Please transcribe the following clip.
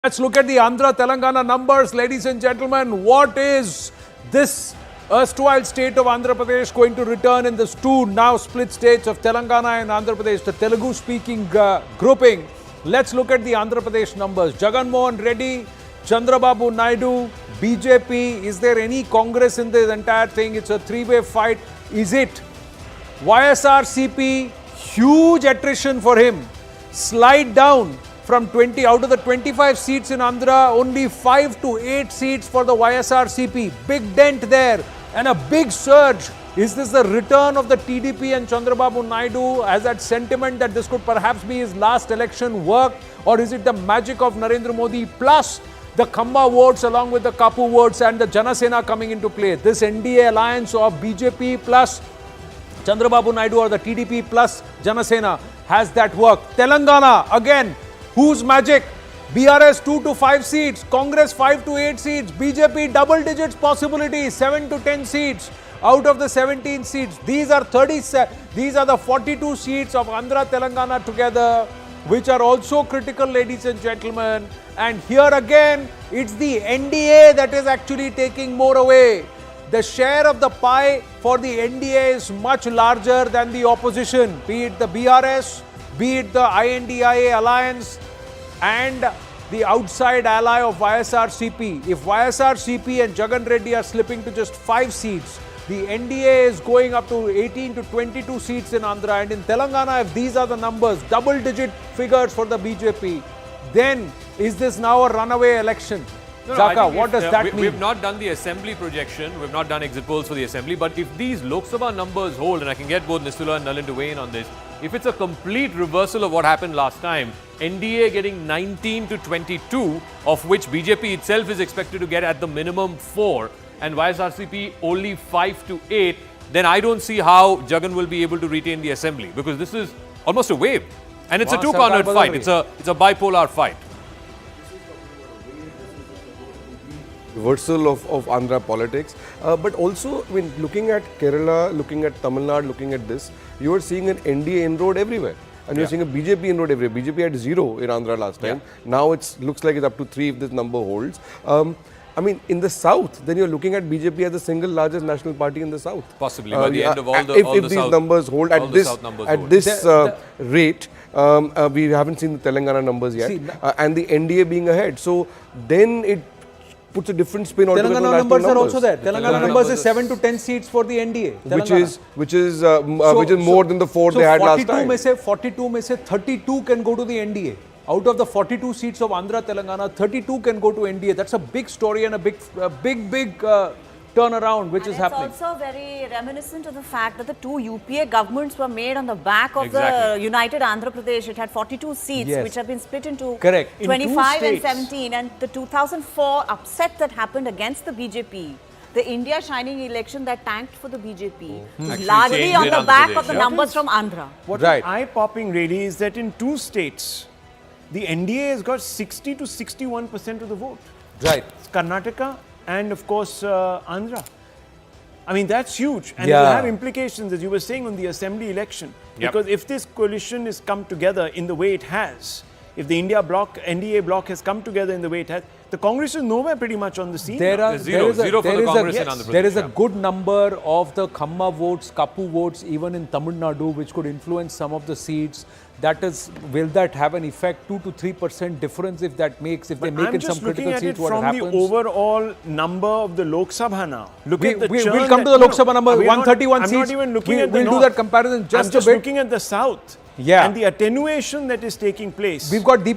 Let's look at the Andhra Telangana numbers, ladies and gentlemen. What is this erstwhile state of Andhra Pradesh going to return in these two now split states of Telangana and Andhra Pradesh, the Telugu speaking grouping? Let's look at the Andhra Pradesh numbers. Jagan Mohan Reddy, Chandrababu Naidu, BJP. Is there any Congress in this entire thing? It's a three-way fight. Is it? YSRCP, huge attrition for him. Slide down. From 20 out of the 25 seats in Andhra, only 5 to 8 seats for the YSRCP. Big dent there and a big surge. Is this the return of the TDP and Chandrababu Naidu? Has that sentiment that this could perhaps be his last election work? Or is it the magic of Narendra Modi plus the Khamba votes along with the Kapu votes and the Janasena coming into play? This NDA alliance of BJP plus Chandrababu Naidu or the TDP plus Janasena, has that worked? Telangana again. Whose magic? BRS 2 to 5 seats, Congress 5 to 8 seats, BJP double digits possibility, 7 to 10 seats out of the 17 seats. These are the 42 seats of Andhra Telangana together, which are also critical, ladies and gentlemen. And here again, it's the NDA that is actually taking more away. The share of the pie for the NDA is much larger than the opposition, be it the BRS, be it the INDIA alliance and the outside ally of YSRCP. If YSRCP and Jagan Reddy are slipping to just 5 seats, the NDA is going up to 18 to 22 seats in Andhra. And in Telangana, if these are the numbers, double-digit figures for the BJP, then is this now a runaway election? Zaka, what does that mean? We've not done the assembly projection, we've not done exit polls for the assembly, but if these Lok Sabha numbers hold, and I can get both Nistula and Nalin to weigh in on this, if it's a complete reversal of what happened last time, NDA getting 19 to 22, of which BJP itself is expected to get at the minimum 4, and YSRCP only 5 to 8, then I don't see how Jagan will be able to retain the assembly, because this is almost a wave, and it's a two-cornered fight. It's a bipolar fight. Reversal of Andhra politics, but also, I mean, looking at Kerala, looking at Tamil Nadu, looking at this, you are seeing an NDA inroad everywhere, and you're seeing a BJP inroad everywhere. BJP had 0 in Andhra last time. Now it looks like it's up to 3 if this number holds. I mean, in the south, then you're looking at BJP as the single largest national party in the south. Possibly by the end of all the if these numbers hold at this rate. We haven't seen the Telangana numbers yet, and the NDA being ahead. So then it puts a different spin on Telangana numbers are also there. Telangana numbers is 7 to 10 seats for the NDA. Which is more than the 4 they had last time. 42 mein se 32 can go to the NDA. Out of the 42 seats of Andhra Telangana, 32 can go to NDA. That's a big story and a big turnaround which is happening. It's also very reminiscent of the fact that the two UPA governments were made on the back of the United Andhra Pradesh. It had 42 seats which have been split into 25 and 17, and the 2004 upset that happened against the BJP, the India Shining election that tanked for the BJP, is largely on the back of the numbers from Andhra. What is eye-popping really is that in 2 states, the NDA has got 60 to 61% of the vote. Right. It's Karnataka and of course Andhra. I mean, that's huge, and it will have implications, as you were saying, on the assembly election. Because if this coalition is come together in the way it has, if the NDA bloc has come together in the way it has, the Congress is nowhere pretty much on the scene. Zero for the Congress in Andhra Pradesh. There is a good number of the Khamba votes, Kapu votes, even in Tamil Nadu, which could influence some of the seats. That is, will that have an effect? 2 to 3% difference if that makes, if they make in some critical seats, what happens? I'm just looking at it from the overall number of the Lok Sabha now. Look at the churn. We'll come to the Lok Sabha number, 131 seats. I'm not even looking at the We'll do that comparison just a bit. I'm just looking at the south. And the attenuation that is taking place. We've got